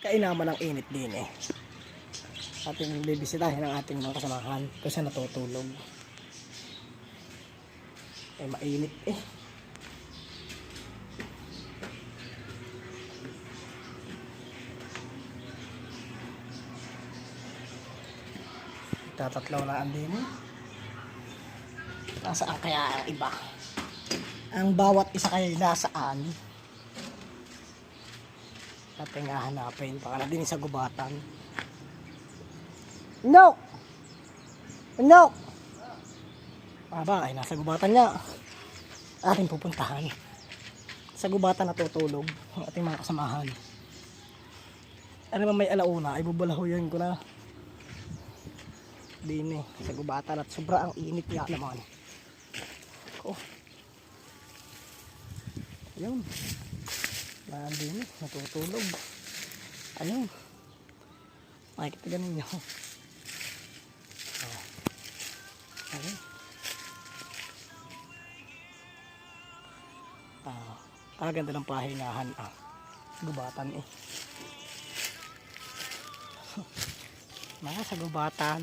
kainaman ng init din eh. Ating bibisitahin ang ating mga kasamahan kasi natutulog. Eh mainit eh. Tatatlaw na ang din eh. Nasaan kaya ang iba? Ang bawat isa kayo nasaan? Ating hahanapin para din sa gubatan. No! No! Aba, ay nasa gubatan niya. Ating pupuntahan. Sa gubatan natutulog ang ating mga kasamahan. Ano ba may alauna, ay bubalahuyan ko na. Din eh, sa gubatan at sobra ang init nga naman. Oh. Ayun. Nandun eh, natutulog. Ayun. Makikita ganun nyo. Oh. Ayun. Ganda ng pahingahan gubatan eh. Mga sa gubatan.